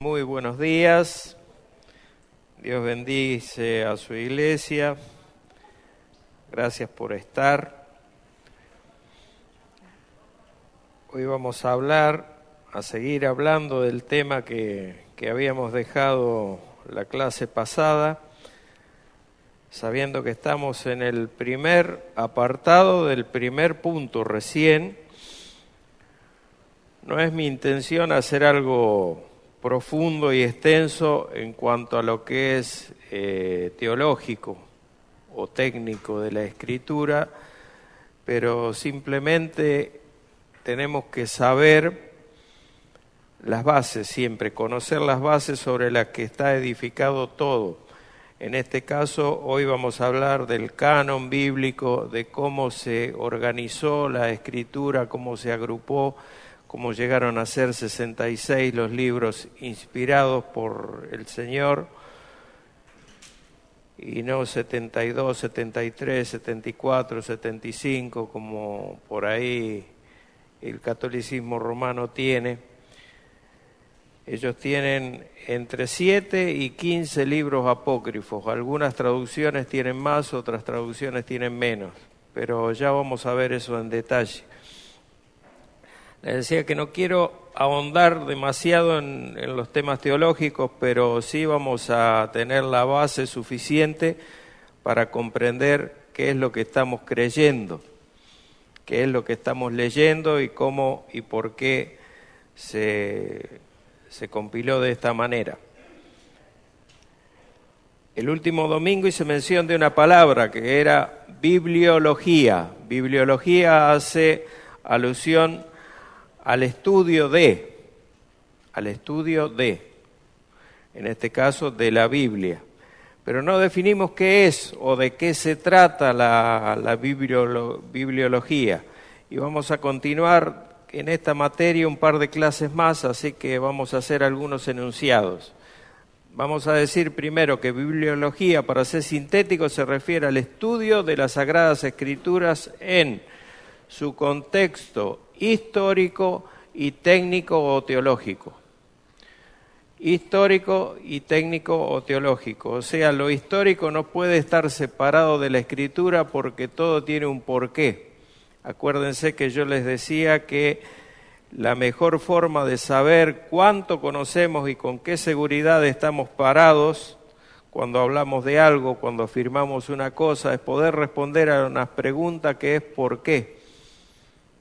Muy buenos días, Dios bendice a su iglesia, gracias por estar. Hoy vamos a seguir hablando del tema que habíamos dejado la clase pasada, sabiendo que estamos en el primer apartado del primer punto recién. No es mi intención hacer algo profundo y extenso en cuanto a lo que es teológico o técnico de la Escritura, pero simplemente tenemos que saber las bases siempre, conocer las bases sobre las que está edificado todo. En este caso, hoy vamos a hablar del canon bíblico, de cómo se organizó la Escritura, cómo se agrupó, cómo llegaron a ser 66 los libros inspirados por el Señor, y no 72, 73, 74, 75, como por ahí el catolicismo romano tiene. Ellos tienen entre 7 y 15 libros apócrifos. Algunas traducciones tienen más, otras traducciones tienen menos, pero ya vamos a ver eso en detalle. Les decía que no quiero ahondar demasiado en los temas teológicos, pero sí vamos a tener la base suficiente para comprender qué es lo que estamos creyendo, qué es lo que estamos leyendo y cómo y por qué se compiló de esta manera. El último domingo hice mención de una palabra que era bibliología. Bibliología hace alusión al estudio de, en este caso de la Biblia. Pero no definimos qué es o de qué se trata la bibliología. Y vamos a continuar en esta materia un par de clases más, así que vamos a hacer algunos enunciados. Vamos a decir primero que bibliología, para ser sintético, se refiere al estudio de las Sagradas Escrituras en su contexto histórico y técnico o teológico. Histórico y técnico o teológico. O sea, lo histórico no puede estar separado de la Escritura porque todo tiene un porqué. Acuérdense que yo les decía que la mejor forma de saber cuánto conocemos y con qué seguridad estamos parados cuando hablamos de algo, cuando afirmamos una cosa, es poder responder a una pregunta que es ¿por qué?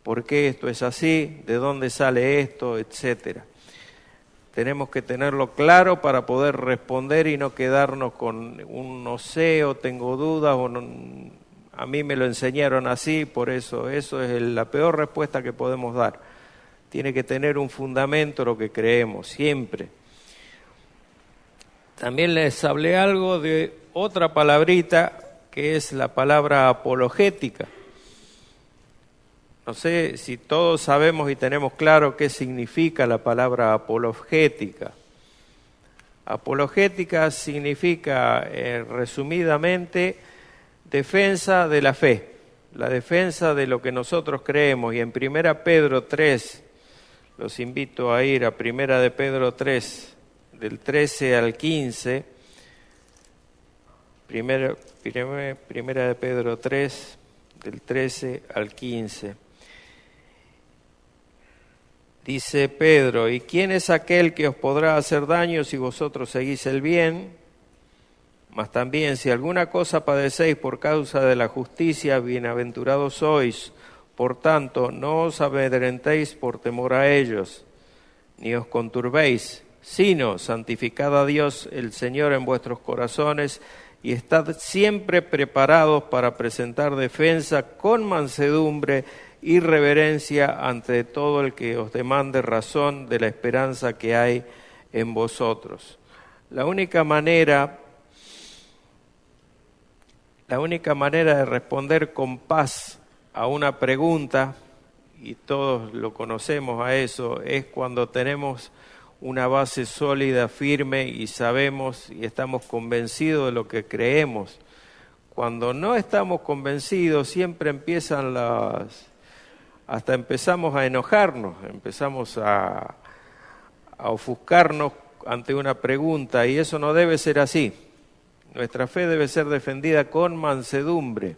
¿Por qué esto es así? ¿De dónde sale esto? Etcétera. Tenemos que tenerlo claro para poder responder y no quedarnos con un no sé o tengo dudas o no, a mí me lo enseñaron así, por eso es la peor respuesta que podemos dar. Tiene que tener un fundamento lo que creemos, siempre. También les hablé algo de otra palabrita que es la palabra apologética. No sé si todos sabemos y tenemos claro qué significa la palabra apologética. Apologética significa, resumidamente, defensa de la fe, la defensa de lo que nosotros creemos. Y en 1 Pedro 3, los invito a ir a 1 de Pedro 3, del 13 al 15, Primera de Pedro 3, del 13 al 15. Dice Pedro, ¿y quién es aquel que os podrá hacer daño si vosotros seguís el bien? Mas también, si alguna cosa padecéis por causa de la justicia, bienaventurados sois. Por tanto, no os amedrentéis por temor a ellos, ni os conturbéis, sino santificad a Dios el Señor en vuestros corazones y estad siempre preparados para presentar defensa con mansedumbre y reverencia ante todo el que os demande razón de la esperanza que hay en vosotros. La única manera de responder con paz a una pregunta, y todos lo conocemos a eso, es cuando tenemos una base sólida, firme y sabemos y estamos convencidos de lo que creemos. Cuando no estamos convencidos siempre empiezan hasta empezamos a enojarnos, empezamos a ofuscarnos ante una pregunta, y eso no debe ser así. Nuestra fe debe ser defendida con mansedumbre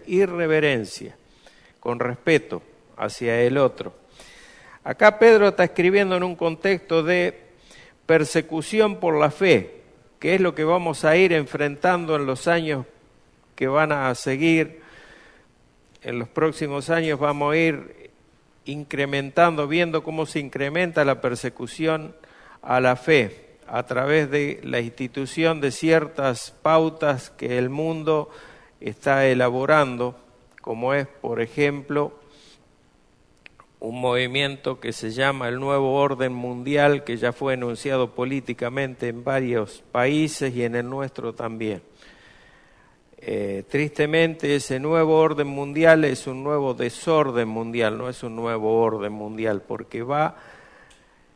y reverencia, con respeto hacia el otro. Acá Pedro está escribiendo en un contexto de persecución por la fe, que es lo que vamos a ir enfrentando en los años que van a seguir. En los próximos años vamos a ir incrementando, viendo cómo se incrementa la persecución a la fe a través de la institución de ciertas pautas que el mundo está elaborando, como es, por ejemplo, un movimiento que se llama el Nuevo Orden Mundial, que ya fue enunciado políticamente en varios países y en el nuestro también. Tristemente, ese nuevo orden mundial es un nuevo desorden mundial, no es un nuevo orden mundial, porque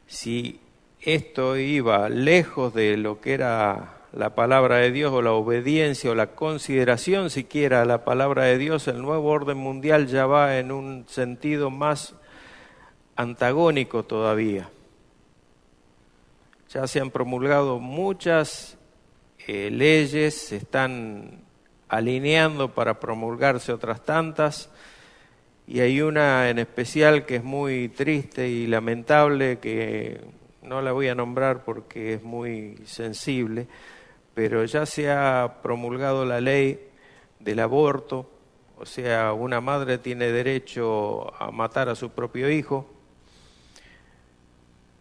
si esto iba lejos de lo que era la palabra de Dios o la obediencia o la consideración siquiera a la palabra de Dios, el nuevo orden mundial ya va en un sentido más antagónico todavía. Ya se han promulgado muchas leyes, se están alineando para promulgarse otras tantas, y hay una en especial que es muy triste y lamentable, que no la voy a nombrar porque es muy sensible, pero ya se ha promulgado la ley del aborto, o sea, una madre tiene derecho a matar a su propio hijo.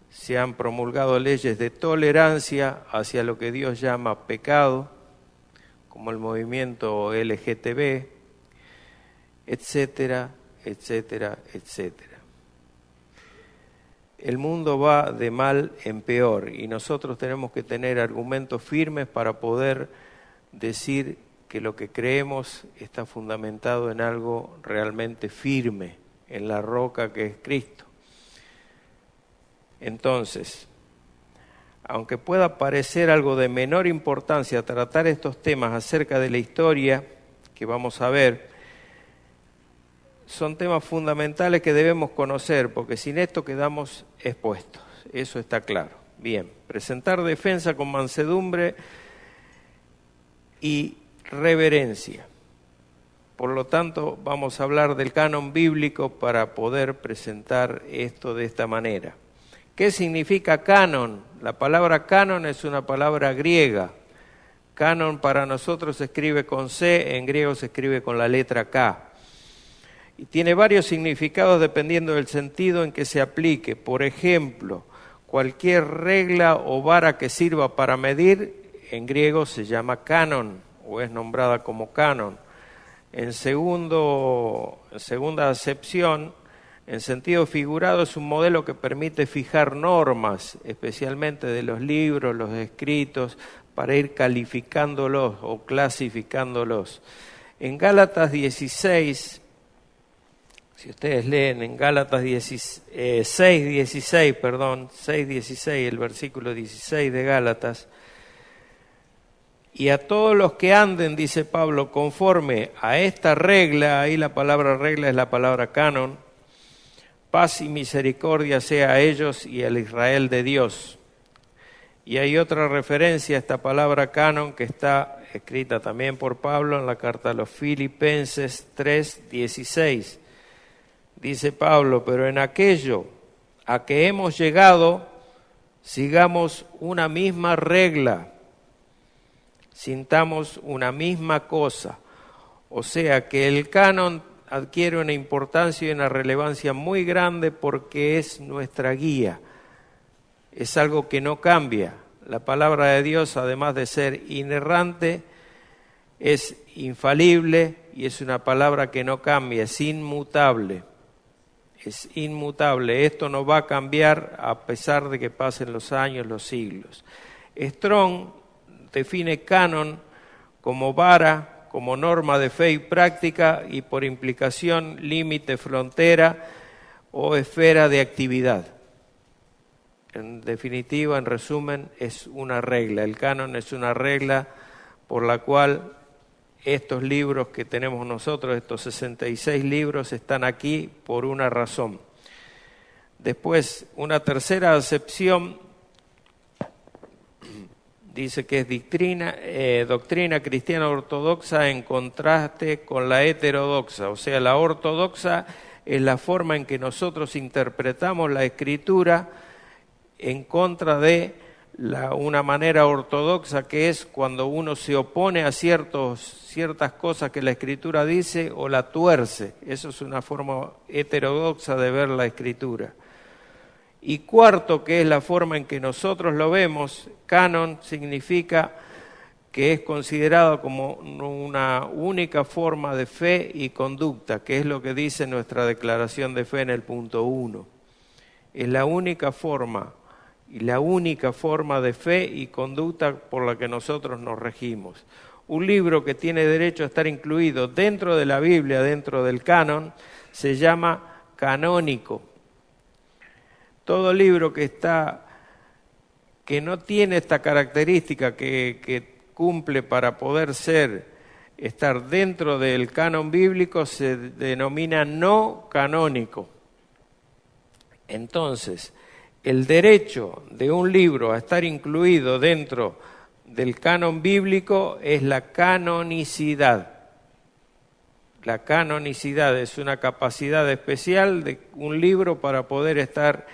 Se han promulgado leyes de tolerancia hacia lo que Dios llama pecado, como el movimiento LGTB, etcétera, etcétera, etcétera. El mundo va de mal en peor y nosotros tenemos que tener argumentos firmes para poder decir que lo que creemos está fundamentado en algo realmente firme, en la roca que es Cristo. Entonces, aunque pueda parecer algo de menor importancia tratar estos temas acerca de la historia que vamos a ver, son temas fundamentales que debemos conocer, porque sin esto quedamos expuestos, eso está claro. Bien, presentar defensa con mansedumbre y reverencia. Por lo tanto, vamos a hablar del canon bíblico para poder presentar esto de esta manera. ¿Qué significa canon? La palabra canon es una palabra griega. Canon para nosotros se escribe con C, en griego se escribe con la letra K. Y tiene varios significados dependiendo del sentido en que se aplique. Por ejemplo, cualquier regla o vara que sirva para medir, en griego se llama canon o es nombrada como canon. En segunda acepción, en sentido figurado, es un modelo que permite fijar normas, especialmente de los libros, los escritos, para ir calificándolos o clasificándolos. En Gálatas 16, si ustedes leen en Gálatas 6:16, el versículo 16 de Gálatas, y a todos los que anden, dice Pablo, conforme a esta regla, ahí la palabra regla es la palabra canon, paz y misericordia sea a ellos y al Israel de Dios. Y hay otra referencia a esta palabra canon que está escrita también por Pablo en la carta a los Filipenses 3:16. Dice Pablo, pero en aquello a que hemos llegado, sigamos una misma regla, sintamos una misma cosa. O sea que el canon adquiere una importancia y una relevancia muy grande porque es nuestra guía. Es algo que no cambia. La palabra de Dios, además de ser inerrante, es infalible y es una palabra que no cambia, es inmutable. Es inmutable. Esto no va a cambiar a pesar de que pasen los años, los siglos. Strong define canon como vara, como norma de fe y práctica y por implicación límite, frontera o esfera de actividad. En definitiva, en resumen, es una regla. El canon es una regla por la cual estos libros que tenemos nosotros, estos 66 libros, están aquí por una razón. Después, una tercera acepción dice que es doctrina cristiana ortodoxa en contraste con la heterodoxa. O sea, la ortodoxa es la forma en que nosotros interpretamos la Escritura en contra de una manera ortodoxa, que es cuando uno se opone a ciertas cosas que la Escritura dice o la tuerce. Eso es una forma heterodoxa de ver la Escritura. Y cuarto, que es la forma en que nosotros lo vemos, canon significa que es considerado como una única forma de fe y conducta, que es lo que dice nuestra declaración de fe en el punto 1. Es la única forma de fe y conducta por la que nosotros nos regimos. Un libro que tiene derecho a estar incluido dentro de la Biblia, dentro del canon, se llama canónico. Todo libro que no tiene esta característica que cumple para poder estar dentro del canon bíblico se denomina no canónico. Entonces, el derecho de un libro a estar incluido dentro del canon bíblico es la canonicidad. La canonicidad es una capacidad especial de un libro para poder estar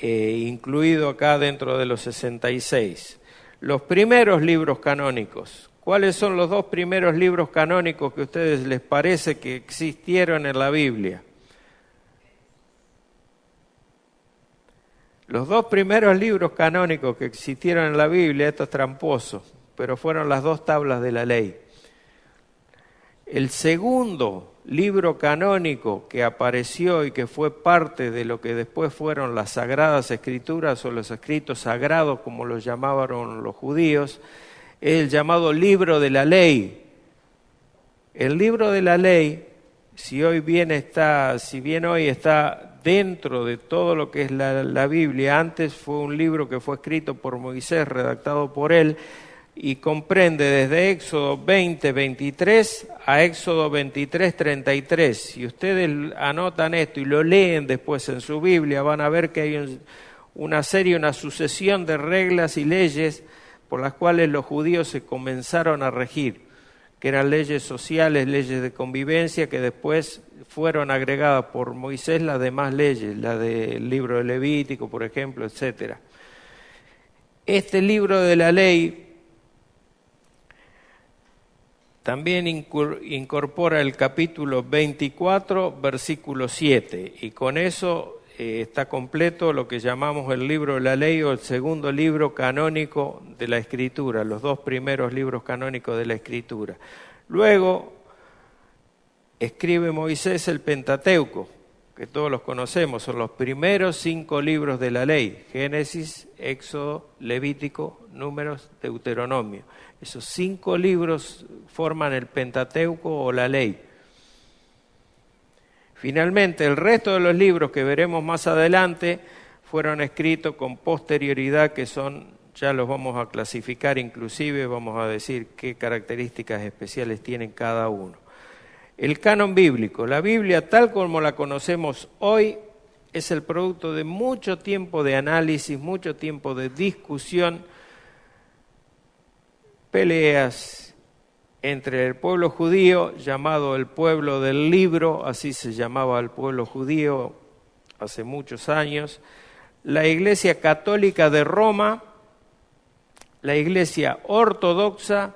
incluido acá dentro de los 66. Los primeros libros canónicos. ¿Cuáles son los dos primeros libros canónicos que a ustedes les parece que existieron en la Biblia? Los dos primeros libros canónicos que existieron en la Biblia, esto es tramposo, pero fueron las dos tablas de la ley. El segundo libro canónico que apareció y que fue parte de lo que después fueron las Sagradas Escrituras o los escritos sagrados, como los llamaban los judíos, es el llamado libro de la ley. El libro de la ley, si bien hoy está dentro de todo lo que es la Biblia, antes fue un libro que fue escrito por Moisés, redactado por él, y comprende desde Éxodo 20, 23 a Éxodo 23, 33. Si ustedes anotan esto y lo leen después en su Biblia, van a ver que hay una sucesión de reglas y leyes por las cuales los judíos se comenzaron a regir, que eran leyes sociales, leyes de convivencia, que después fueron agregadas por Moisés las demás leyes, la del libro de Levítico, por ejemplo, etcétera. Este libro de la ley también incorpora el capítulo 24, versículo 7, y con eso está completo lo que llamamos el libro de la ley o el segundo libro canónico de la Escritura, los dos primeros libros canónicos de la Escritura. Luego escribe Moisés el Pentateuco, que todos los conocemos, son los primeros 5 libros de la ley: Génesis, Éxodo, Levítico, Números, Deuteronomio. Esos 5 libros forman el Pentateuco o la ley. Finalmente, el resto de los libros que veremos más adelante fueron escritos con posterioridad, que ya los vamos a clasificar, inclusive vamos a decir qué características especiales tienen cada uno. El canon bíblico, la Biblia tal como la conocemos hoy, es el producto de mucho tiempo de análisis, mucho tiempo de discusión, peleas entre el pueblo judío, llamado el pueblo del libro, así se llamaba el pueblo judío hace muchos años, la Iglesia Católica de Roma, la Iglesia Ortodoxa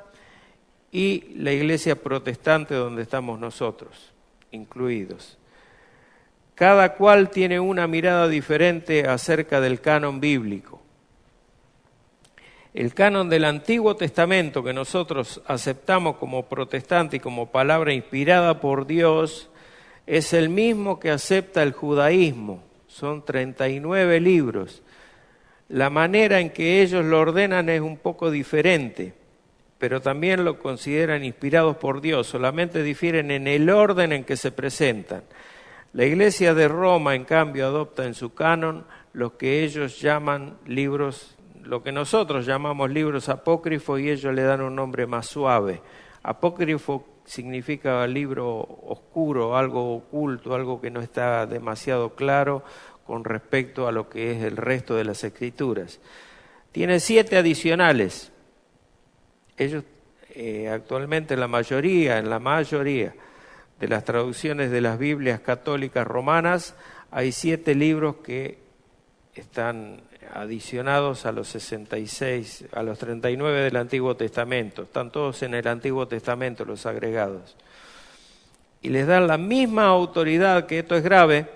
y la Iglesia Protestante, donde estamos nosotros incluidos. Cada cual tiene una mirada diferente acerca del canon bíblico. El canon del Antiguo Testamento, que nosotros aceptamos como protestante y como palabra inspirada por Dios, es el mismo que acepta el judaísmo. Son 39 libros. La manera en que ellos lo ordenan es un poco diferente, pero también lo consideran inspirados por Dios, solamente difieren en el orden en que se presentan. La Iglesia de Roma, en cambio, adopta en su canon lo que ellos llaman libros, lo que nosotros llamamos libros apócrifos, y ellos le dan un nombre más suave. Apócrifo significa libro oscuro, algo oculto, algo que no está demasiado claro con respecto a lo que es el resto de las Escrituras. Tiene 7 adicionales. Ellos actualmente en la mayoría de las traducciones de las Biblias católicas romanas hay 7 libros que están adicionados a los 66, a los 39 del Antiguo Testamento. Están todos en el Antiguo Testamento los agregados. Y les dan la misma autoridad, que esto es grave,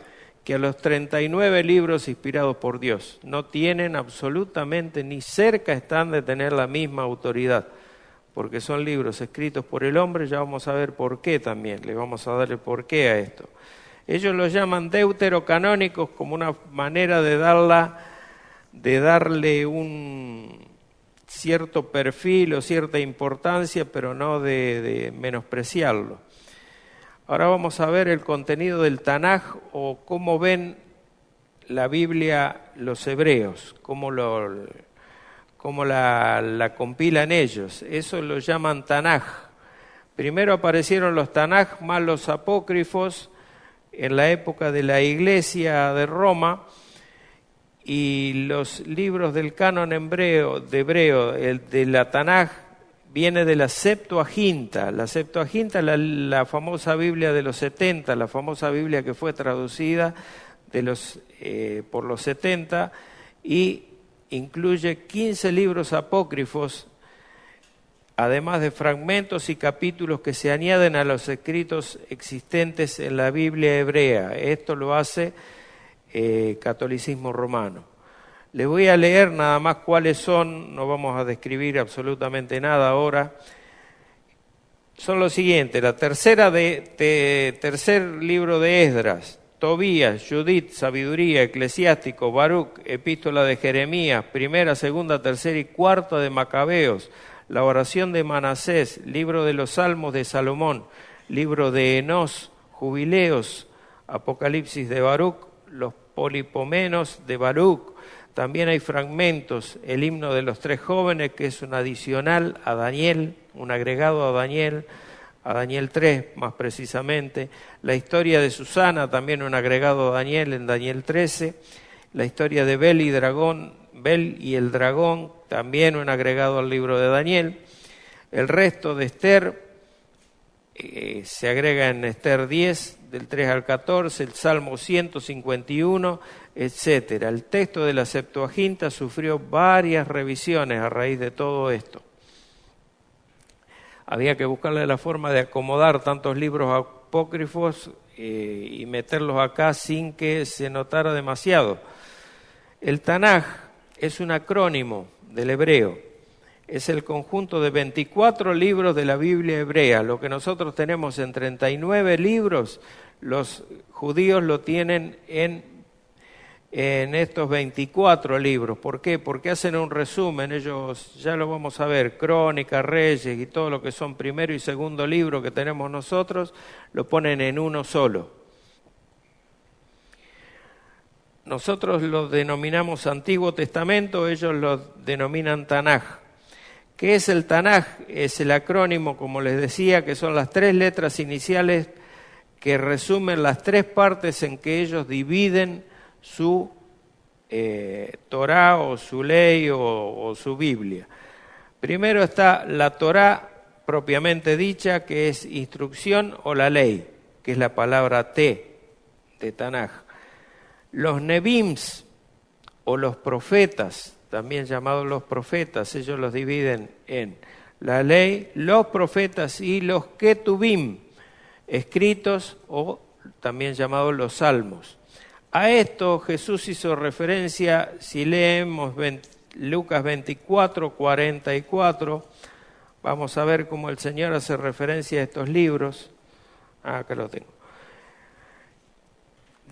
que a los 39 libros inspirados por Dios. No tienen absolutamente, ni cerca están de tener la misma autoridad, porque son libros escritos por el hombre. Ya vamos a ver por qué también, le vamos a dar el porqué a esto. Ellos los llaman deuterocanónicos como una manera de darle un cierto perfil o cierta importancia, pero no de menospreciarlo. Ahora vamos a ver el contenido del Tanaj, o cómo ven la Biblia los hebreos, cómo la compilan ellos. Eso lo llaman Tanaj. Primero aparecieron los Tanaj más los apócrifos en la época de la Iglesia de Roma, y los libros del canon hebreo, el de la Tanaj, viene de la Septuaginta. La Septuaginta, la famosa Biblia de los 70, la famosa Biblia que fue traducida por los 70, y incluye 15 libros apócrifos, además de fragmentos y capítulos que se añaden a los escritos existentes en la Biblia hebrea. Esto lo hace catolicismo romano. Les voy a leer nada más cuáles son, no vamos a describir absolutamente nada ahora. Son los siguientes: la tercer libro de Esdras, Tobías, Judith, Sabiduría, Eclesiástico, Baruch, Epístola de Jeremías, primera, segunda, tercera y cuarta de Macabeos, la oración de Manasés, libro de los Salmos de Salomón, libro de Enós, Jubileos, Apocalipsis de Baruch, los Polipomenos de Baruch. También hay fragmentos, el himno de los 3 jóvenes, que es un adicional a Daniel, un agregado a Daniel 3 más precisamente. La historia de Susana, también un agregado a Daniel en Daniel 13. La historia de Bel y el dragón, también un agregado al libro de Daniel. El resto de Esther se agrega en Esther 10, del 3 al 14, el Salmo 151, etcétera. El texto de la Septuaginta sufrió varias revisiones a raíz de todo esto. Había que buscarle la forma de acomodar tantos libros apócrifos y meterlos acá sin que se notara demasiado. El Tanaj es un acrónimo del hebreo. Es el conjunto de 24 libros de la Biblia hebrea. Lo que nosotros tenemos en 39 libros, los judíos lo tienen en estos 24 libros. ¿Por qué? Porque hacen un resumen. Ellos, ya lo vamos a ver, Crónicas, Reyes y todo lo que son primero y segundo libro que tenemos nosotros, lo ponen en uno solo. Nosotros lo denominamos Antiguo Testamento, ellos lo denominan Tanaj. ¿Qué es el Tanaj? Es el acrónimo, como les decía, que son las 3 letras iniciales que resumen las 3 partes en que ellos dividen su Torá o su ley o su Biblia. Primero está la Torá propiamente dicha, que es instrucción, o la ley, que es la palabra de Tanaj. Los Nevims o los profetas, también llamados los profetas, ellos los dividen en la ley, los profetas y los Ketubim, escritos o también llamados los salmos. A esto Jesús hizo referencia, si leemos Lucas 24, 44, vamos a ver cómo el Señor hace referencia a estos libros. Acá lo tengo.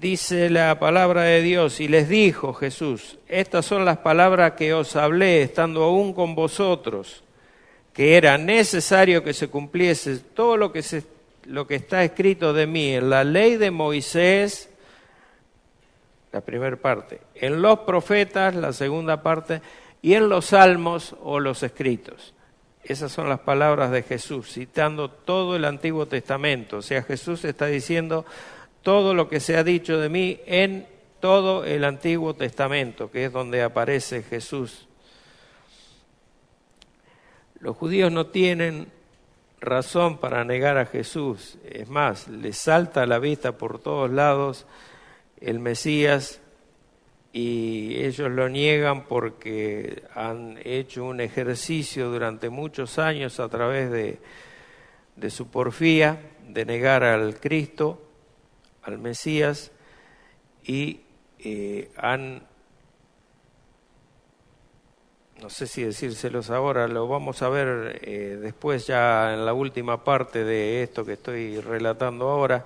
Dice la palabra de Dios, y les dijo Jesús: estas son las palabras que os hablé estando aún con vosotros, que era necesario que se cumpliese todo lo que está escrito de mí en la ley de Moisés, la primera parte, en los profetas, la segunda parte, y en los salmos o los escritos. Esas son las palabras de Jesús, citando todo el Antiguo Testamento. O sea, Jesús está diciendo todo lo que se ha dicho de mí en todo el Antiguo Testamento, que es donde aparece Jesús Los judíos no tienen razón para negar a Jesús. Es más, les salta a la vista por todos lados el Mesías y ellos lo niegan porque han hecho un ejercicio durante muchos años a través de su porfía, de negar al Cristo, al Mesías, y no sé si decírselos ahora, lo vamos a ver después ya en la última parte de esto que estoy relatando ahora,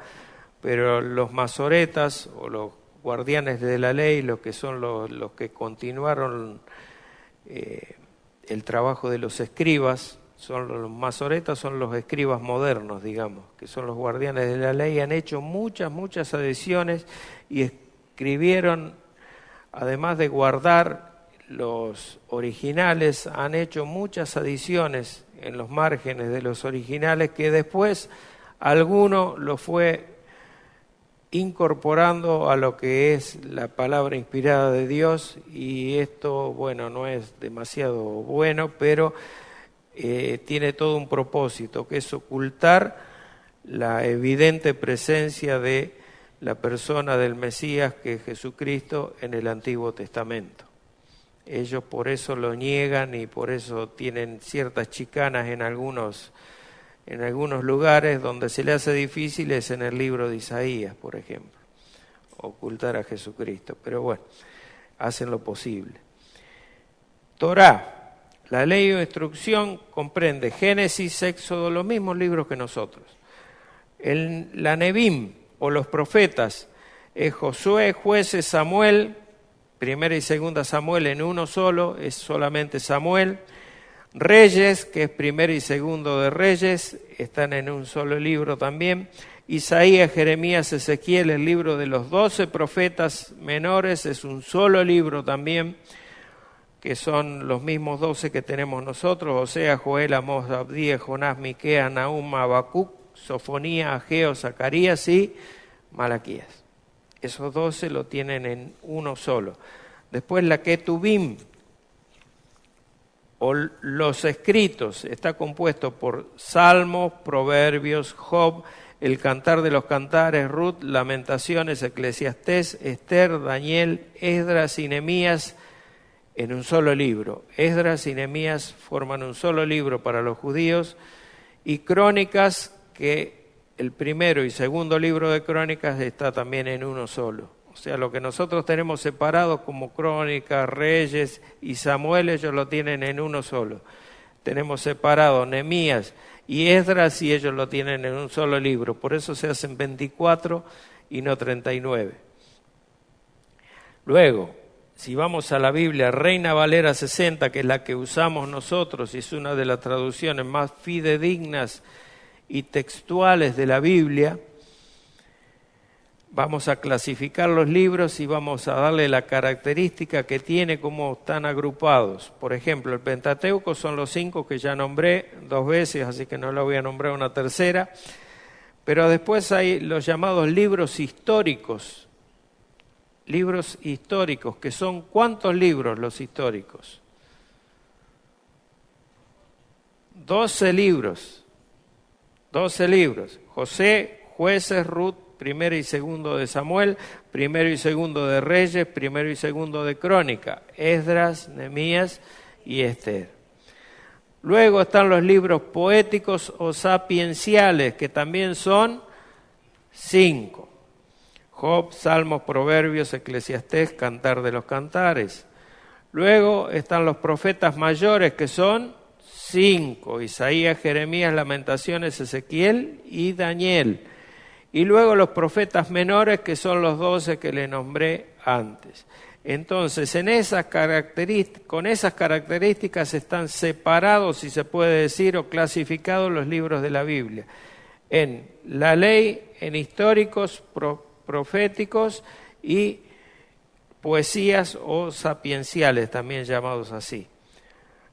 pero los masoretas o los guardianes de la ley, los que son los que continuaron el trabajo de los escribas, son los masoretas, son los escribas modernos, digamos, que son los guardianes de la ley, han hecho muchas adiciones y escribieron, además de guardar los originales, han hecho muchas adiciones en los márgenes de los originales que después alguno lo fue incorporando a lo que es la palabra inspirada de Dios, y esto, bueno, no es demasiado bueno, pero tiene todo un propósito, que es ocultar la evidente presencia de la persona del Mesías, que es Jesucristo, en el Antiguo Testamento. Ellos por eso lo niegan y por eso tienen ciertas chicanas en algunos lugares. Donde se le hace difícil es en el libro de Isaías, por ejemplo, ocultar a Jesucristo. Pero bueno, hacen lo posible. Torá, la ley o instrucción, comprende Génesis, Éxodo, los mismos libros que nosotros. La Nebim o los profetas es Josué, Jueces, Samuel. Primera y segunda Samuel en uno solo, es solamente Samuel. Reyes, que es primero y segundo de Reyes, están en un solo libro también. Isaías, Jeremías, Ezequiel, el libro de los 12 profetas menores, es un solo libro también, que son los mismos 12 que tenemos nosotros: Oseas, Joel, Amós, Abdías, Jonás, Miqueas, Nahum, Habacuc, Sofonía, Ageo, Zacarías y Malaquías. Esos 12 lo tienen en uno solo. Después la Ketubim, o los escritos, está compuesto por Salmos, Proverbios, Job, el Cantar de los Cantares, Ruth, Lamentaciones, Eclesiastés, Esther, Daniel, Esdras y Nehemías en un solo libro. Esdras y Nehemías forman un solo libro para los judíos, y Crónicas, que el primero y segundo libro de Crónicas está también en uno solo. O sea, lo que nosotros tenemos separado como Crónicas, Reyes y Samuel, ellos lo tienen en uno solo. Tenemos separado Nehemías y Esdras y ellos lo tienen en un solo libro. Por eso se hacen 24 y no 39. Luego, si vamos a la Biblia, Reina Valera 60, que es la que usamos nosotros y es una de las traducciones más fidedignas y textuales de la Biblia, vamos a clasificar los libros y vamos a darle la característica que tiene, cómo están agrupados. Por ejemplo, el Pentateuco son los 5 que ya nombré 2 veces, así que no lo voy a nombrar una tercera. Pero después hay los llamados libros históricos. Libros históricos, que son ¿cuántos libros los históricos? 12 libros. 12 libros, José, Jueces, Ruth, primero y segundo de Samuel, primero y segundo de Reyes, primero y segundo de Crónica, Esdras, Nehemías y Esther. Luego están los libros poéticos o sapienciales, que también son 5. Job, Salmos, Proverbios, Eclesiastés, Cantar de los Cantares. Luego están los profetas mayores, que son 5, Isaías, Jeremías, Lamentaciones, Ezequiel y Daniel. Y luego los profetas menores, que son los 12 que le nombré antes. Entonces, con esas características están separados, si se puede decir, o clasificados los libros de la Biblia. En la ley, en históricos, proféticos y poesías o sapienciales, también llamados así.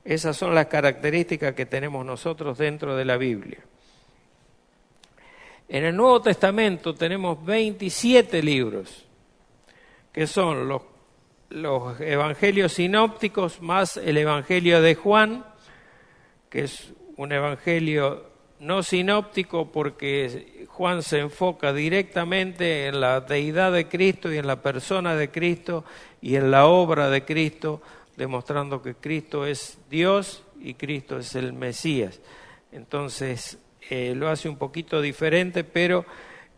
Esas son las características que tenemos nosotros dentro de la Biblia. En el Nuevo Testamento tenemos 27 libros, que son los evangelios sinópticos más el Evangelio de Juan, que es un evangelio no sinóptico porque Juan se enfoca directamente en la deidad de Cristo y en la persona de Cristo y en la obra de Cristo, demostrando que Cristo es Dios y Cristo es el Mesías. Entonces lo hace un poquito diferente, pero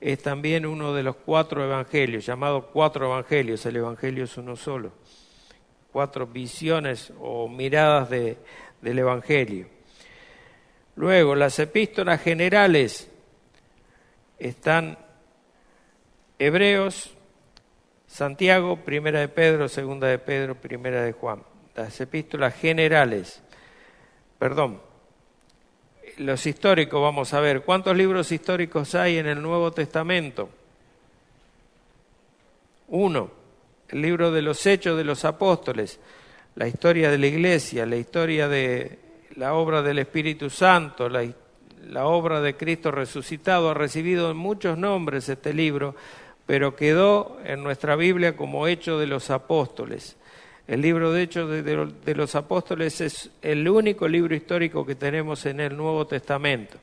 es también uno de los 4 evangelios, llamados 4 evangelios. El evangelio es uno solo. 4 visiones o miradas del evangelio. Luego, las epístolas generales están Hebreos, Santiago, Primera de Pedro, Segunda de Pedro, Primera de Juan. Las epístolas generales, los históricos, vamos a ver, ¿cuántos libros históricos hay en el Nuevo Testamento? 1, el libro de los Hechos de los Apóstoles, la historia de la Iglesia, la historia de la obra del Espíritu Santo, la obra de Cristo resucitado. Ha recibido muchos nombres este libro, pero quedó en nuestra Biblia como Hechos de los Apóstoles. El libro de Hechos de los Apóstoles es el único libro histórico que tenemos en el Nuevo Testamento.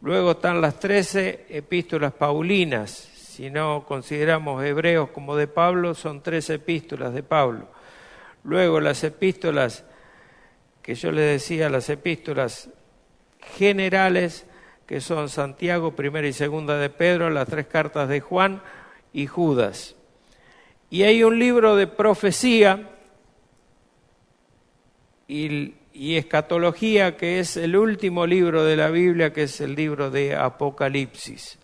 Luego están las 13 epístolas paulinas. Si no consideramos Hebreos como de Pablo, son 13 epístolas de Pablo. Luego las epístolas que yo les decía, las epístolas generales, que son Santiago, Primera y Segunda de Pedro, las 3 cartas de Juan y Judas. Y hay un libro de profecía y escatología, que es el último libro de la Biblia, que es el libro de Apocalipsis.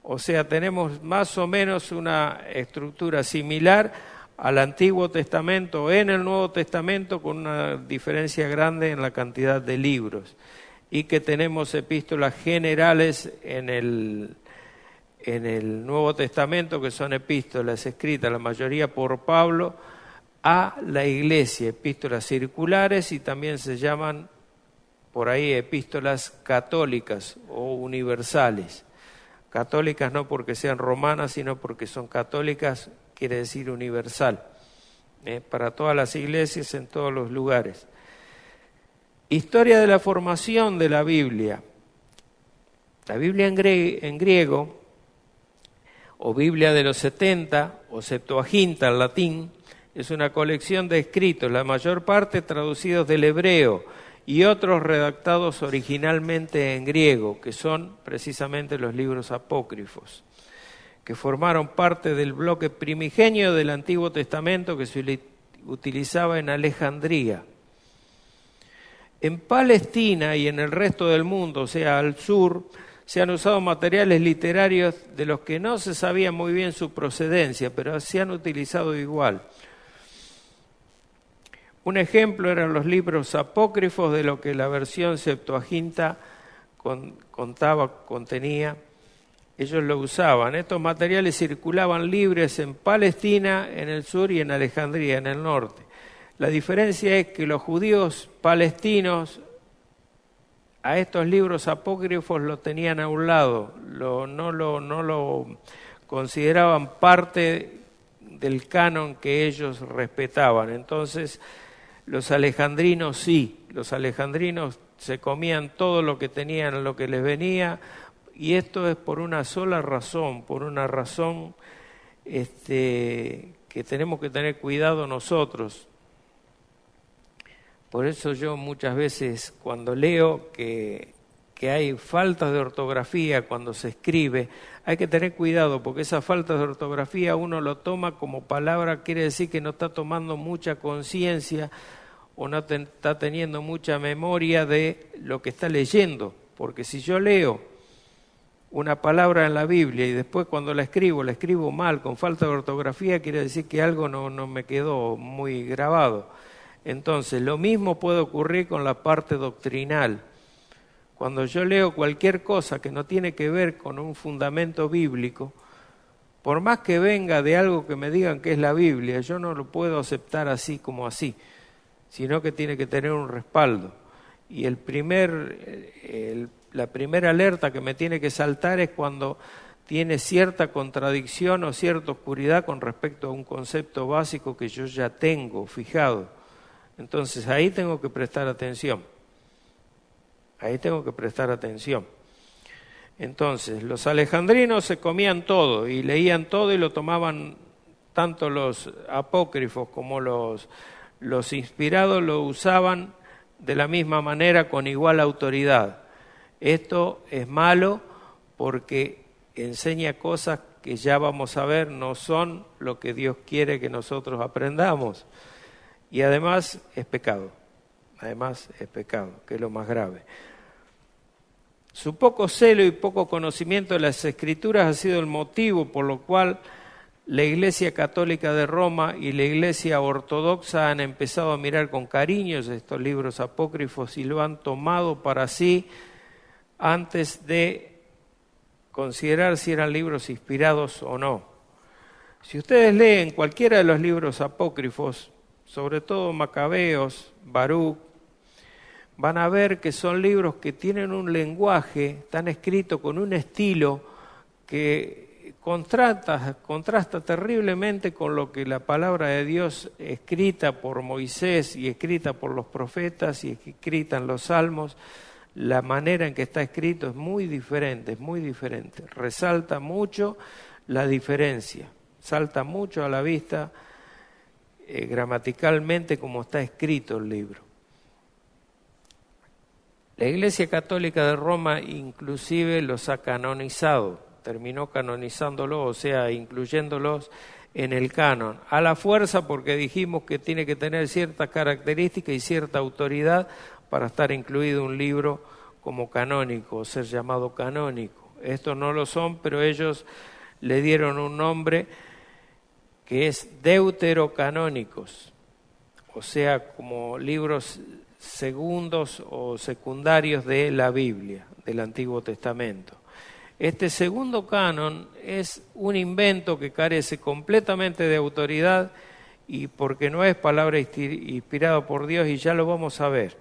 O sea, tenemos más o menos una estructura similar al Antiguo Testamento en el Nuevo Testamento, con una diferencia grande en la cantidad de libros, y que tenemos epístolas generales en el Nuevo Testamento, que son epístolas escritas, la mayoría por Pablo, a la Iglesia, epístolas circulares, y también se llaman por ahí epístolas católicas o universales. Católicas no porque sean romanas, sino porque son católicas, quiere decir universal, para todas las iglesias en todos los lugares. Historia de la formación de la Biblia. La Biblia en griego, o Biblia de los 70, o Septuaginta en latín, es una colección de escritos, la mayor parte traducidos del hebreo y otros redactados originalmente en griego, que son precisamente los libros apócrifos, que formaron parte del bloque primigenio del Antiguo Testamento que se utilizaba en Alejandría. En Palestina y en el resto del mundo, o sea, al sur, se han usado materiales literarios de los que no se sabía muy bien su procedencia, pero se han utilizado igual. Un ejemplo eran los libros apócrifos, de lo que la versión Septuaginta contenía. Ellos lo usaban. Estos materiales circulaban libres en Palestina, en el sur, y en Alejandría, en el norte. La diferencia es que los judíos palestinos a estos libros apócrifos los tenían a un lado, no lo consideraban parte del canon que ellos respetaban. Entonces, los alejandrinos sí, los alejandrinos se comían todo lo que tenían, lo que les venía, y esto es por una sola razón, que tenemos que tener cuidado nosotros. Por eso yo muchas veces cuando leo que hay faltas de ortografía cuando se escribe, hay que tener cuidado, porque esa falta de ortografía uno lo toma como palabra, quiere decir que no está tomando mucha conciencia o no está teniendo mucha memoria de lo que está leyendo. Porque si yo leo una palabra en la Biblia y después cuando la escribo mal, con falta de ortografía, quiere decir que algo no me quedó muy grabado. Entonces, lo mismo puede ocurrir con la parte doctrinal. Cuando yo leo cualquier cosa que no tiene que ver con un fundamento bíblico, por más que venga de algo que me digan que es la Biblia, yo no lo puedo aceptar así como así, sino que tiene que tener un respaldo. Y la primera alerta que me tiene que saltar es cuando tiene cierta contradicción o cierta oscuridad con respecto a un concepto básico que yo ya tengo fijado. Entonces ahí tengo que prestar atención. Ahí tengo que prestar atención. Entonces, los alejandrinos se comían todo y leían todo y lo tomaban, tanto los apócrifos como los inspirados lo usaban de la misma manera, con igual autoridad. Esto es malo porque enseña cosas que ya vamos a ver no son lo que Dios quiere que nosotros aprendamos. Y además es pecado. Además es pecado, que es lo más grave. Su poco celo y poco conocimiento de las Escrituras ha sido el motivo por lo cual la Iglesia Católica de Roma y la Iglesia Ortodoxa han empezado a mirar con cariño estos libros apócrifos y lo han tomado para sí antes de considerar si eran libros inspirados o no. Si ustedes leen cualquiera de los libros apócrifos, sobre todo Macabeos, Baruch, van a ver que son libros que tienen un lenguaje, están escritos con un estilo que contrasta terriblemente con lo que la palabra de Dios escrita por Moisés y escrita por los profetas y escrita en los salmos. La manera en que está escrito es muy diferente, resalta mucho la diferencia, salta mucho a la vista gramaticalmente como está escrito el libro. La Iglesia Católica de Roma inclusive los ha canonizado, terminó canonizándolos, o sea, incluyéndolos en el canon, a la fuerza, porque dijimos que tiene que tener ciertas características y cierta autoridad para estar incluido un libro como canónico, o ser llamado canónico. Estos no lo son, pero ellos le dieron un nombre que es deuterocanónicos, o sea, como libros segundos o secundarios de la Biblia, del Antiguo Testamento. Este segundo canon es un invento que carece completamente de autoridad y porque no es palabra inspirada por Dios, y ya lo vamos a ver.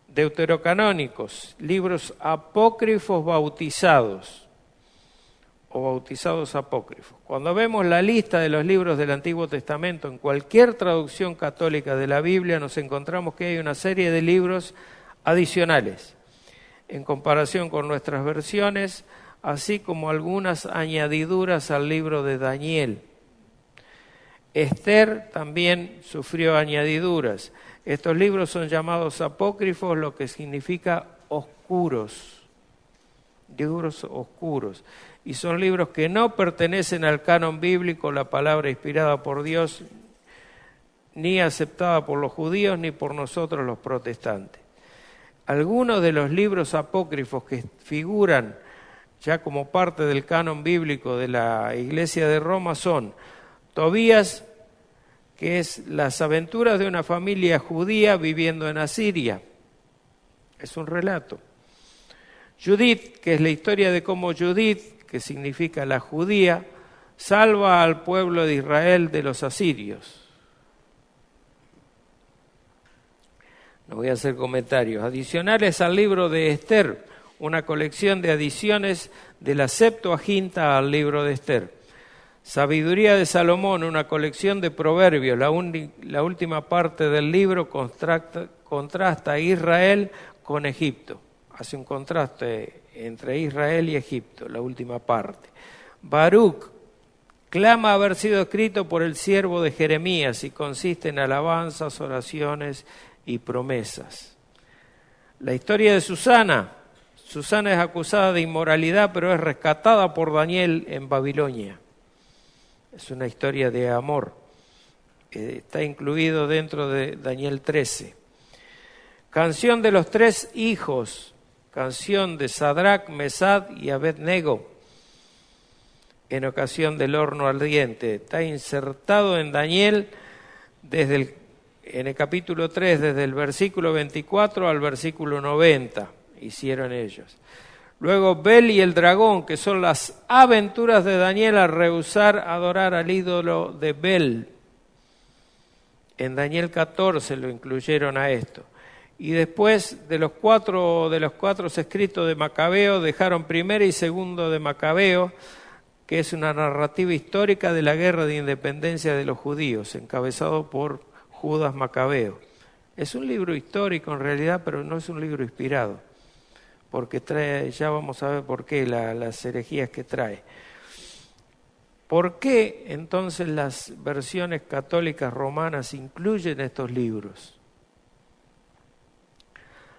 Deuterocanónicos, libros apócrifos bautizados o bautizados apócrifos. Cuando vemos la lista de los libros del Antiguo Testamento en cualquier traducción católica de la Biblia, nos encontramos que hay una serie de libros adicionales en comparación con nuestras versiones, así como algunas añadiduras al libro de Daniel. Esther también sufrió añadiduras. Estos libros son llamados apócrifos, lo que significa oscuros, libros oscuros. Y son libros que no pertenecen al canon bíblico, la palabra inspirada por Dios, ni aceptada por los judíos ni por nosotros los protestantes. Algunos de los libros apócrifos que figuran ya como parte del canon bíblico de la Iglesia de Roma son Tobías, que es las aventuras de una familia judía viviendo en Asiria. Es un relato. Judith, que es la historia de cómo Judith, que significa la judía, salva al pueblo de Israel de los asirios. No voy a hacer comentarios. Adicionales al libro de Esther, una colección de adiciones de la Septuaginta al libro de Esther. Sabiduría de Salomón, una colección de proverbios. La última parte del libro contrasta a Israel con Egipto. Hace un contraste entre Israel y Egipto, la última parte. Baruch clama haber sido escrito por el siervo de Jeremías y consiste en alabanzas, oraciones y promesas. La historia de Susana. Susana es acusada de inmoralidad, pero es rescatada por Daniel en Babilonia. Es una historia de amor. Está incluido dentro de Daniel 13. Canción de los tres hijos. Canción de Sadrach, Mesad y Abed-nego en ocasión del horno ardiente. Está insertado en Daniel en el capítulo 3, desde el versículo 24 al versículo 90, hicieron ellos. Luego Bel y el dragón, que son las aventuras de Daniel al rehusar adorar al ídolo de Bel. En Daniel 14 lo incluyeron a esto. Y después de los cuatro escritos de Macabeo, dejaron primero y segundo de Macabeo, que es una narrativa histórica de la guerra de independencia de los judíos, encabezado por Judas Macabeo. Es un libro histórico en realidad, pero no es un libro inspirado. porque trae, ya vamos a ver por qué, las herejías que trae. ¿Por qué entonces las versiones católicas romanas incluyen estos libros?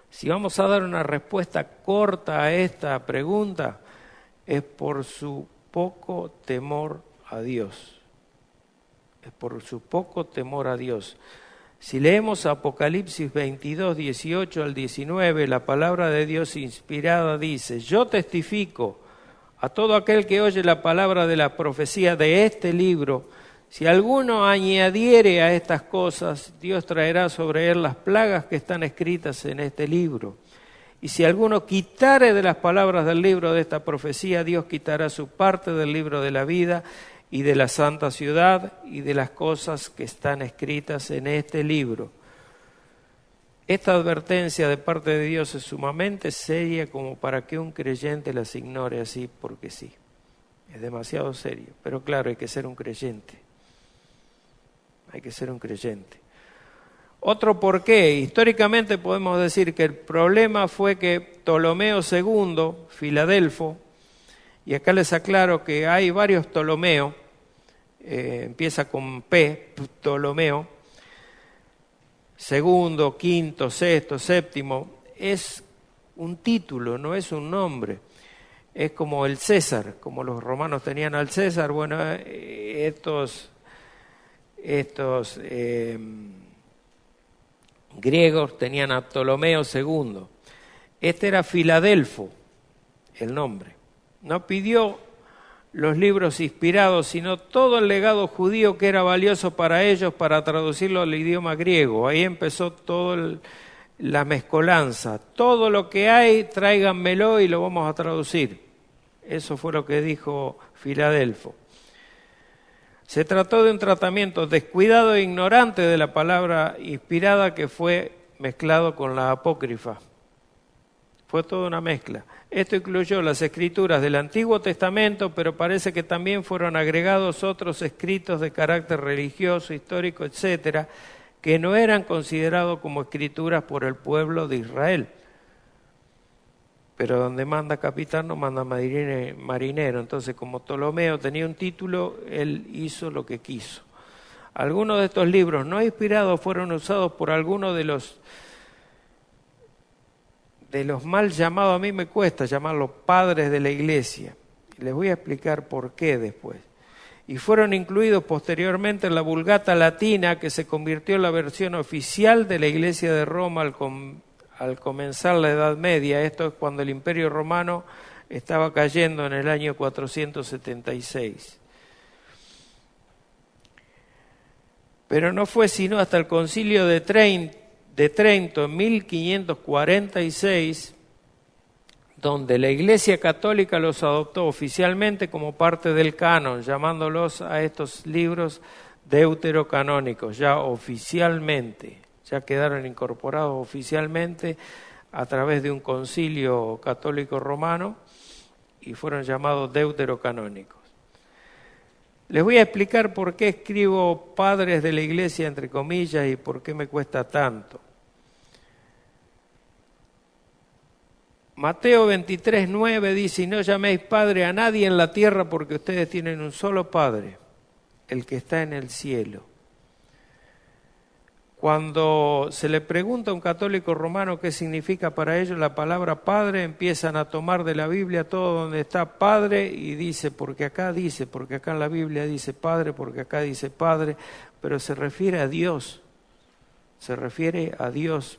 Si vamos a dar una respuesta corta a esta pregunta, es por su poco temor a Dios. Es por su poco temor a Dios. Si leemos Apocalipsis 22, 18 al 19, la palabra de Dios inspirada dice: yo testifico a todo aquel que oye la palabra de la profecía de este libro, si alguno añadiere a estas cosas, Dios traerá sobre él las plagas que están escritas en este libro. Y si alguno quitare de las palabras del libro de esta profecía, Dios quitará su parte del libro de la vida y de la santa ciudad y de las cosas que están escritas en este libro. Esta advertencia de parte de Dios es sumamente seria como para que un creyente las ignore así porque sí. Es demasiado serio, pero claro, hay que ser un creyente. Hay que ser un creyente. Otro porqué, históricamente podemos decir que el problema fue que Ptolomeo II, Filadelfo, y acá les aclaro que hay varios Ptolomeo, empieza con P, Ptolomeo, segundo, quinto, sexto, séptimo, es un título, no es un nombre. Es como el César, como los romanos tenían al César, bueno, estos griegos tenían a Ptolomeo II. Este era Filadelfo, el nombre. No pidió los libros inspirados, sino todo el legado judío que era valioso para ellos para traducirlo al idioma griego. Ahí empezó toda la mezcolanza. Todo lo que hay, tráiganmelo y lo vamos a traducir. Eso fue lo que dijo Filadelfo. Se trató de un tratamiento descuidado e ignorante de la palabra inspirada que fue mezclado con la apócrifa. Fue toda una mezcla. Esto incluyó las escrituras del Antiguo Testamento, pero parece que también fueron agregados otros escritos de carácter religioso, histórico, etcétera, que no eran considerados como escrituras por el pueblo de Israel. Pero donde manda capitán no manda marinero. Entonces, como Ptolomeo tenía un título, él hizo lo que quiso. Algunos de estos libros no inspirados fueron usados por algunos de los mal llamados, a mí me cuesta llamarlos padres de la Iglesia. Les voy a explicar por qué después. Y fueron incluidos posteriormente en la Vulgata Latina, que se convirtió en la versión oficial de la Iglesia de Roma al comenzar la Edad Media. Esto es cuando el Imperio Romano estaba cayendo en el año 476. Pero no fue sino hasta el Concilio de Trento en 1546, donde la Iglesia Católica los adoptó oficialmente como parte del canon, llamándolos a estos libros deuterocanónicos, ya oficialmente. Ya quedaron incorporados oficialmente a través de un concilio católico romano y fueron llamados deuterocanónicos. Les voy a explicar por qué escribo padres de la Iglesia entre comillas y por qué me cuesta tanto. Mateo 23, 9 dice: y no llaméis padre a nadie en la tierra porque ustedes tienen un solo Padre, el que está en el cielo. Cuando se le pregunta a un católico romano qué significa para ellos la palabra padre, empiezan a tomar de la Biblia todo donde está padre y dice, porque acá en la Biblia dice padre, porque acá dice padre, pero se refiere a Dios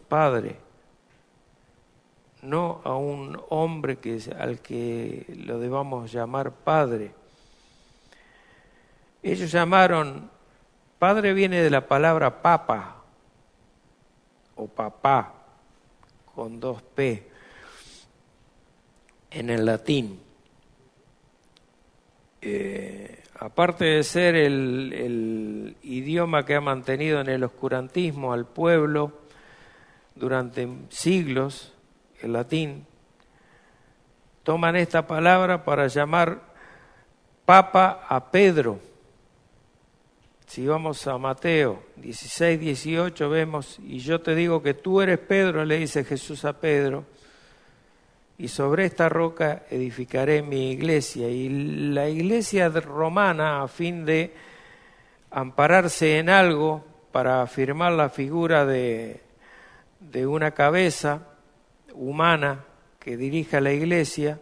Padre, no a un hombre al que lo debamos llamar padre. Ellos llamaron, padre viene de la palabra papa, o papá, con 2 P, en el latín. Aparte de ser el idioma que ha mantenido en el oscurantismo al pueblo durante siglos, el latín, toman esta palabra para llamar papa a Pedro. Si vamos a Mateo 16, 18 vemos, y yo te digo que tú eres Pedro, le dice Jesús a Pedro, y sobre esta roca edificaré mi iglesia. Y la iglesia romana, a fin de ampararse en algo para afirmar la figura de una cabeza humana que dirija la iglesia,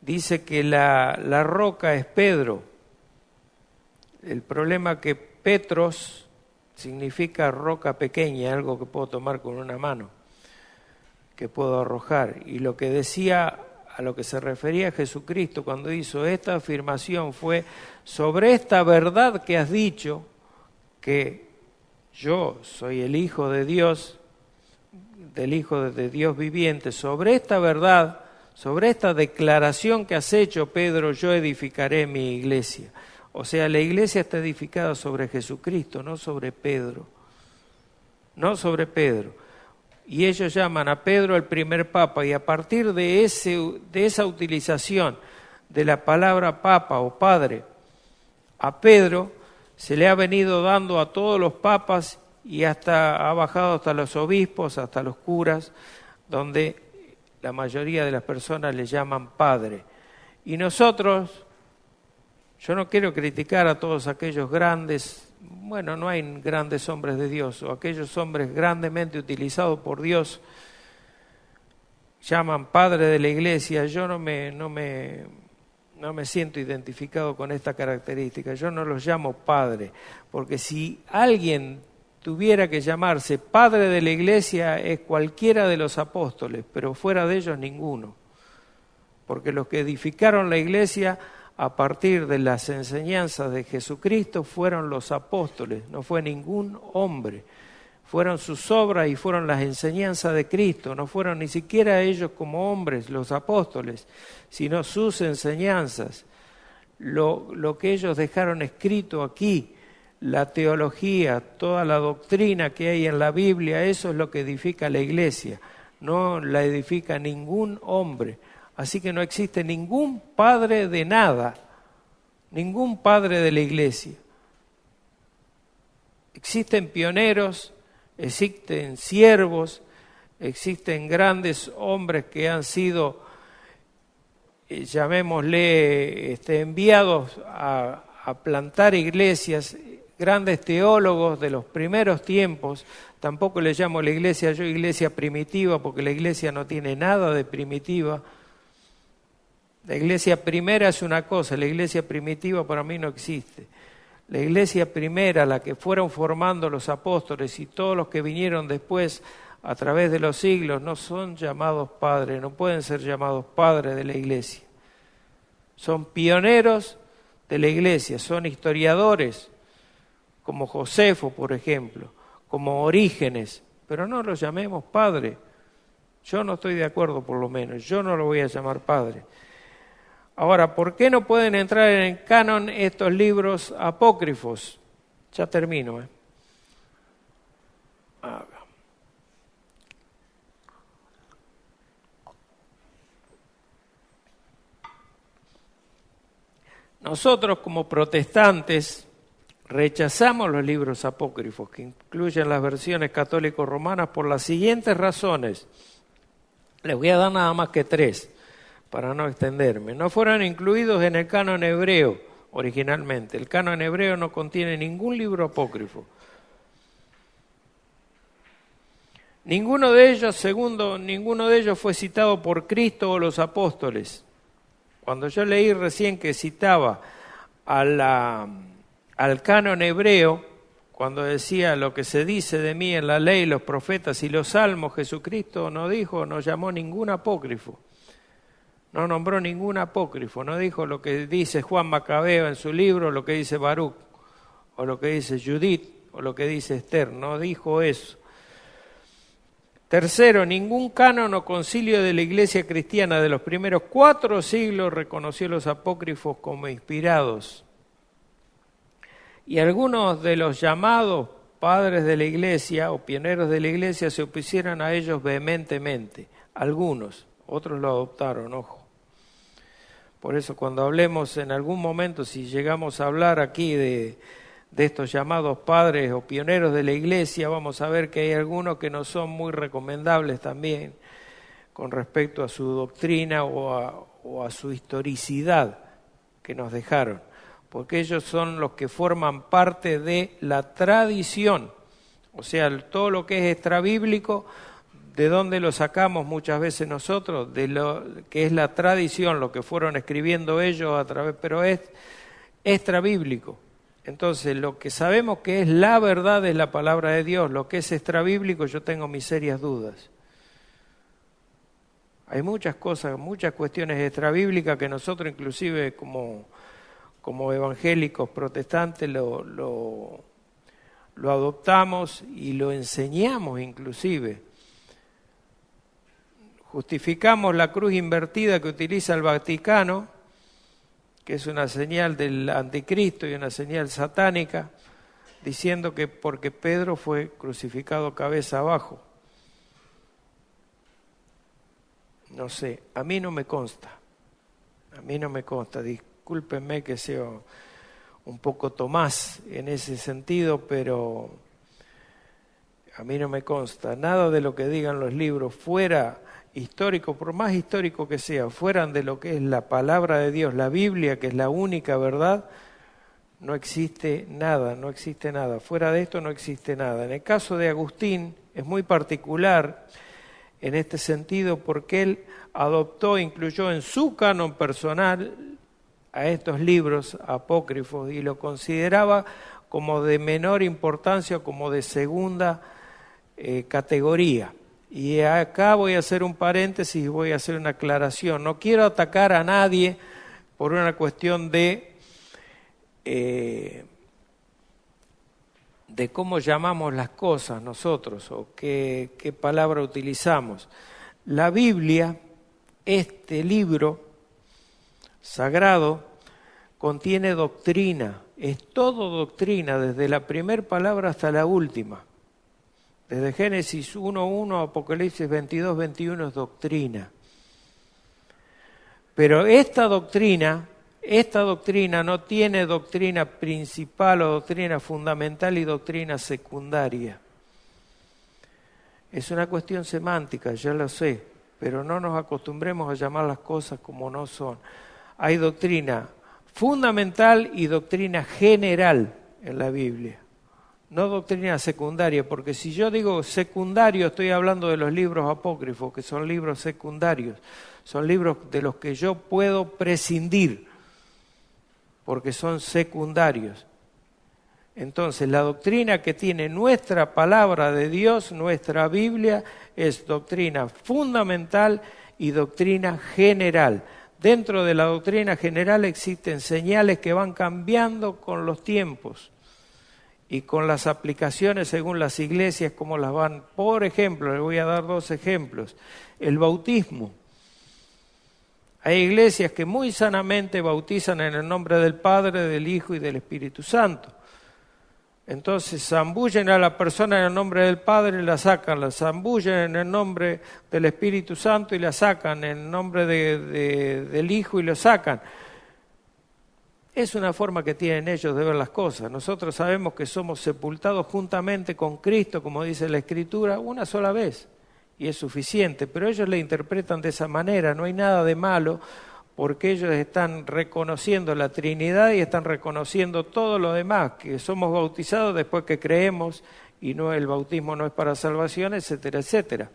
dice que la roca es Pedro. El problema que Petros significa roca pequeña, algo que puedo tomar con una mano, que puedo arrojar. Y lo que decía, a lo que se refería Jesucristo cuando hizo esta afirmación fue: sobre esta verdad que has dicho, que yo soy el Hijo de Dios, del Hijo de Dios viviente, sobre esta verdad, sobre esta declaración que has hecho, Pedro, yo edificaré mi iglesia. O sea, la iglesia está edificada sobre Jesucristo, no sobre Pedro. No sobre Pedro. Y ellos llaman a Pedro el primer papa, y a partir de esa utilización de la palabra papa o padre, a Pedro se le ha venido dando a todos los papas y ha bajado hasta los obispos, hasta los curas, donde la mayoría de las personas le llaman padre. Y nosotros, yo no quiero criticar a todos aquellos grandes, bueno, no hay grandes hombres de Dios, o aquellos hombres grandemente utilizados por Dios, llaman padre de la iglesia. Yo no me siento identificado con esta característica, yo no los llamo padre, porque si alguien tuviera que llamarse padre de la iglesia es cualquiera de los apóstoles, pero fuera de ellos ninguno, porque los que edificaron la iglesia a partir de las enseñanzas de Jesucristo fueron los apóstoles, no fue ningún hombre. Fueron sus obras y fueron las enseñanzas de Cristo, no fueron ni siquiera ellos como hombres, los apóstoles, sino sus enseñanzas. Lo que ellos dejaron escrito aquí, la teología, toda la doctrina que hay en la Biblia, eso es lo que edifica la iglesia, no la edifica ningún hombre. Así que no existe ningún padre de nada, ningún padre de la iglesia. Existen pioneros, existen siervos, existen grandes hombres que han sido, llamémosle, enviados a plantar iglesias, grandes teólogos de los primeros tiempos. Tampoco le llamo la iglesia yo iglesia primitiva, porque la iglesia no tiene nada de primitiva. La iglesia primera es una cosa, la iglesia primitiva para mí no existe. La iglesia primera, la que fueron formando los apóstoles y todos los que vinieron después a través de los siglos, no son llamados padres, no pueden ser llamados padres de la iglesia. Son pioneros de la iglesia, son historiadores, como Josefo, por ejemplo, como Orígenes, pero no los llamemos padre. Yo no estoy de acuerdo, por lo menos, yo no lo voy a llamar padre. Ahora, ¿por qué no pueden entrar en el canon estos libros apócrifos? Ya termino. Nosotros como protestantes rechazamos los libros apócrifos que incluyen las versiones católico-romanas por las siguientes razones. Les voy a dar nada más que 3. Para no extenderme. No fueron incluidos en el canon hebreo originalmente. El canon hebreo no contiene ningún libro apócrifo. Ninguno de ellos fue citado por Cristo o los apóstoles. Cuando yo leí recién que citaba al canon hebreo, cuando decía lo que se dice de mí en la ley, los profetas y los salmos, Jesucristo no llamó ningún apócrifo. No nombró ningún apócrifo, no dijo lo que dice Juan Macabeo en su libro, lo que dice Baruch, o lo que dice Judith, o lo que dice Esther, no dijo eso. Tercero, ningún canon o concilio de la Iglesia cristiana de los primeros 4 siglos reconoció los apócrifos como inspirados. Y algunos de los llamados padres de la Iglesia o pioneros de la Iglesia se opusieron a ellos vehementemente, algunos, otros lo adoptaron, ojo. Por eso cuando hablemos en algún momento, si llegamos a hablar aquí de estos llamados padres o pioneros de la iglesia, vamos a ver que hay algunos que no son muy recomendables también, con respecto a su doctrina o a su historicidad que nos dejaron, porque ellos son los que forman parte de la tradición, o sea, todo lo que es extrabíblico. ¿De dónde lo sacamos muchas veces nosotros? De lo que es la tradición, lo que fueron escribiendo ellos a través, pero es extrabíblico. Entonces, lo que sabemos que es la verdad es la palabra de Dios. Lo que es extrabíblico, yo tengo mis serias dudas. Hay muchas cosas, muchas cuestiones extrabíblicas que nosotros inclusive como evangélicos protestantes lo adoptamos y lo enseñamos inclusive. Justificamos la cruz invertida que utiliza el Vaticano, que es una señal del anticristo y una señal satánica, diciendo que porque Pedro fue crucificado cabeza abajo. No sé, a mí no me consta, discúlpenme que sea un poco Tomás en ese sentido, pero a mí no me consta. Nada de lo que digan los libros fuera histórico, por más histórico que sea, fueran de lo que es la palabra de Dios, la Biblia, que es la única verdad, no existe nada. Fuera de esto no existe nada. En el caso de Agustín es muy particular en este sentido porque él incluyó en su canon personal a estos libros apócrifos y lo consideraba como de menor importancia, como de segunda categoría. Y acá voy a hacer un paréntesis y voy a hacer una aclaración. No quiero atacar a nadie por una cuestión de cómo llamamos las cosas nosotros o qué palabra utilizamos. La Biblia, este libro sagrado, contiene doctrina, es todo doctrina, desde la primera palabra hasta la última. Desde Génesis 1:1 a Apocalipsis 22:21 es doctrina. Pero esta doctrina no tiene doctrina principal o doctrina fundamental y doctrina secundaria. Es una cuestión semántica, ya lo sé, pero no nos acostumbremos a llamar las cosas como no son. Hay doctrina fundamental y doctrina general en la Biblia. No doctrina secundaria, porque si yo digo secundario estoy hablando de los libros apócrifos, que son libros secundarios, son libros de los que yo puedo prescindir, porque son secundarios. Entonces, la doctrina que tiene nuestra palabra de Dios, nuestra Biblia, es doctrina fundamental y doctrina general. Dentro de la doctrina general existen señales que van cambiando con los tiempos y con las aplicaciones según las iglesias, como las van. Por ejemplo, les voy a dar 2 ejemplos. El bautismo. Hay iglesias que muy sanamente bautizan en el nombre del Padre, del Hijo y del Espíritu Santo. Entonces zambullen a la persona en el nombre del Padre y la sacan, la zambullen en el nombre del Espíritu Santo y la sacan, en el nombre del Hijo y lo sacan. Es una forma que tienen ellos de ver las cosas. Nosotros sabemos que somos sepultados juntamente con Cristo, como dice la Escritura, una sola vez, y es suficiente, pero ellos le interpretan de esa manera. No hay nada de malo, porque ellos están reconociendo la Trinidad y están reconociendo todo lo demás, que somos bautizados después que creemos, y no, el bautismo no es para salvación, etcétera, etcétera.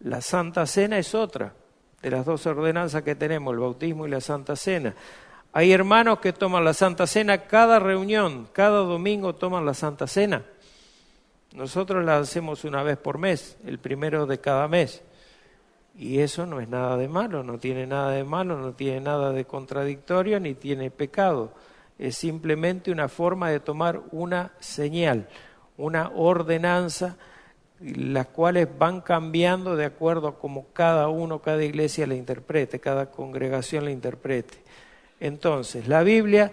La Santa Cena es otra de las 2 ordenanzas que tenemos, el bautismo y la Santa Cena. Hay hermanos que toman la Santa Cena cada reunión, cada domingo toman la Santa Cena. Nosotros la hacemos una vez por mes, el primero de cada mes. Y eso no es nada de malo, no tiene nada de malo, no tiene nada de contradictorio, ni tiene pecado. Es simplemente una forma de tomar una señal, una ordenanza, las cuales van cambiando de acuerdo a cómo cada iglesia la interprete, cada congregación la interprete. Entonces, la Biblia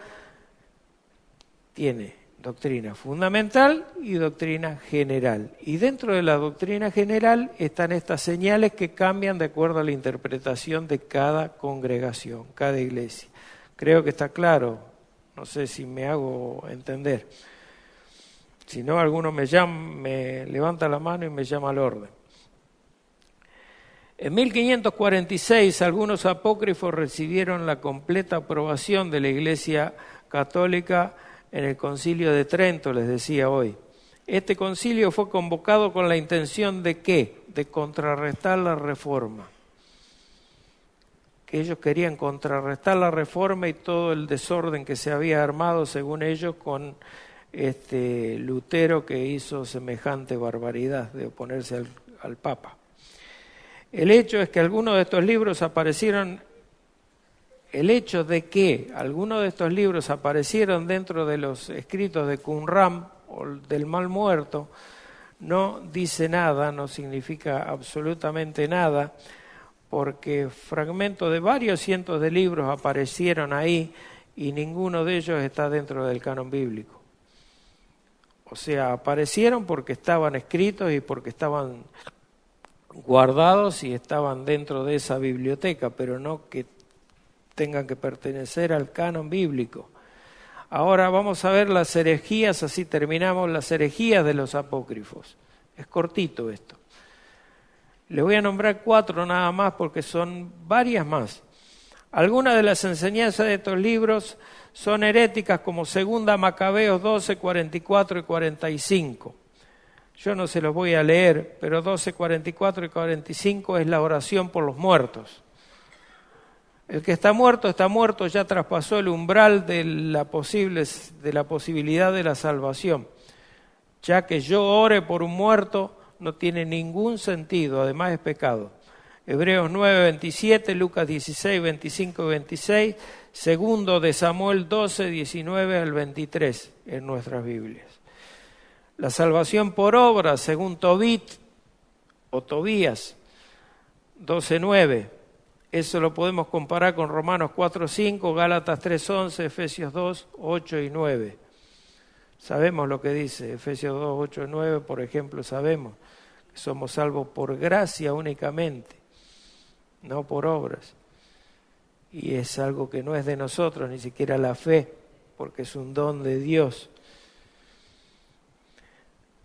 tiene doctrina fundamental y doctrina general. Y dentro de la doctrina general están estas señales que cambian de acuerdo a la interpretación de cada congregación, cada iglesia. Creo que está claro, no sé si me hago entender. Si no, alguno me levanta la mano y me llama al orden. En 1546 algunos apócrifos recibieron la completa aprobación de la Iglesia Católica en el Concilio de Trento, les decía hoy. Este concilio fue convocado con la intención de ¿qué? De contrarrestar la Reforma. Que ellos querían contrarrestar la Reforma y todo el desorden que se había armado, según ellos, con Lutero, que hizo semejante barbaridad de oponerse al Papa. El hecho es que algunos de estos libros aparecieron, el hecho de que algunos de estos libros aparecieron dentro de los escritos de Qumran o del Mal Muerto, no dice nada, no significa absolutamente nada, porque fragmentos de varios cientos de libros aparecieron ahí y ninguno de ellos está dentro del canon bíblico. O sea, aparecieron porque estaban escritos y porque estaban guardados y estaban dentro de esa biblioteca, pero no que tengan que pertenecer al canon bíblico. Ahora vamos a ver las herejías, así terminamos, las herejías de los apócrifos. Es cortito esto. Les voy a nombrar 4 nada más porque son varias más. Algunas de las enseñanzas de estos libros son heréticas, como 2 Macabeos 12, 44 y 45. Yo no se los voy a leer, pero 12, 44 y 45 es la oración por los muertos. El que está muerto, ya traspasó el umbral de la posibilidad de la salvación. Ya que yo ore por un muerto no tiene ningún sentido, además es pecado. Hebreos 9, 27, Lucas 16, 25 y 26, 2 de Samuel 12, 19 al 23 en nuestras Biblias. La salvación por obra, según Tobit o Tobías 12, 9. Eso lo podemos comparar con Romanos 4, 5, Gálatas 3, 11, Efesios 2, 8 y 9. Sabemos lo que dice Efesios 2, 8 y 9, por ejemplo, sabemos que somos salvos por gracia únicamente, no por obras. Y es algo que no es de nosotros, ni siquiera la fe, porque es un don de Dios.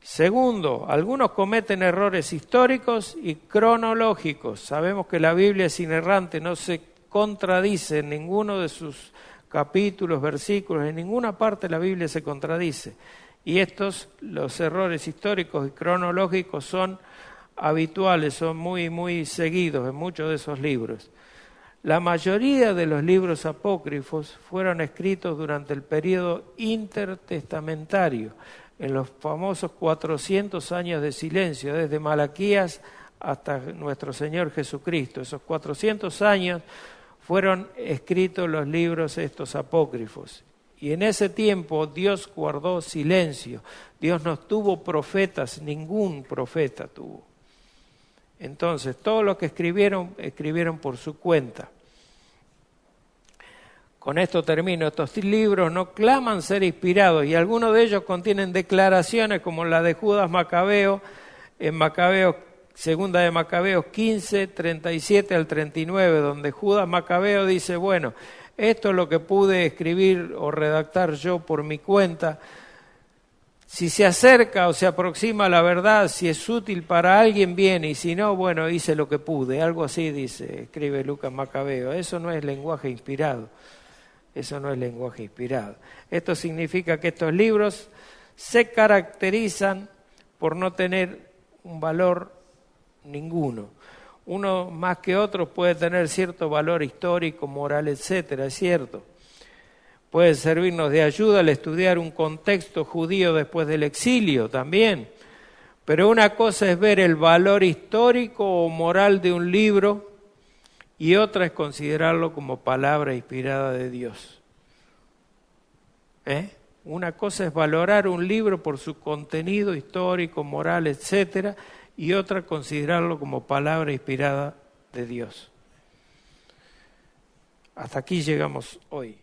Segundo, algunos cometen errores históricos y cronológicos. Sabemos que la Biblia es inerrante, no se contradice en ninguno de sus capítulos, versículos, en ninguna parte la Biblia se contradice. Y los errores históricos y cronológicos son habituales, son muy seguidos en muchos de esos libros. La mayoría de los libros apócrifos fueron escritos durante el período intertestamentario, en los famosos 400 años de silencio, desde Malaquías hasta nuestro Señor Jesucristo. Esos 400 años fueron escritos los libros estos apócrifos. Y en ese tiempo Dios guardó silencio. Dios no tuvo profetas, ningún profeta tuvo. Entonces, todos los que escribieron por su cuenta. Con esto termino. Estos libros no claman ser inspirados y algunos de ellos contienen declaraciones como la de Judas Macabeo, en Macabeos, 2 de Macabeos 15, 37 al 39, donde Judas Macabeo dice, bueno, esto es lo que pude escribir o redactar yo por mi cuenta. Si se acerca o se aproxima a la verdad, si es útil para alguien, bien, y si no, bueno, hice lo que pude. Algo así dice, escribe Lucas Macabeo. Eso no es lenguaje inspirado. Eso no es lenguaje inspirado. Esto significa que estos libros se caracterizan por no tener un valor ninguno. Uno más que otro puede tener cierto valor histórico, moral, etcétera, es cierto. Puede servirnos de ayuda al estudiar un contexto judío después del exilio también. Pero una cosa es ver el valor histórico o moral de un libro y otra es considerarlo como palabra inspirada de Dios. Una cosa es valorar un libro por su contenido histórico, moral, etcétera, y otra considerarlo como palabra inspirada de Dios. Hasta aquí llegamos hoy.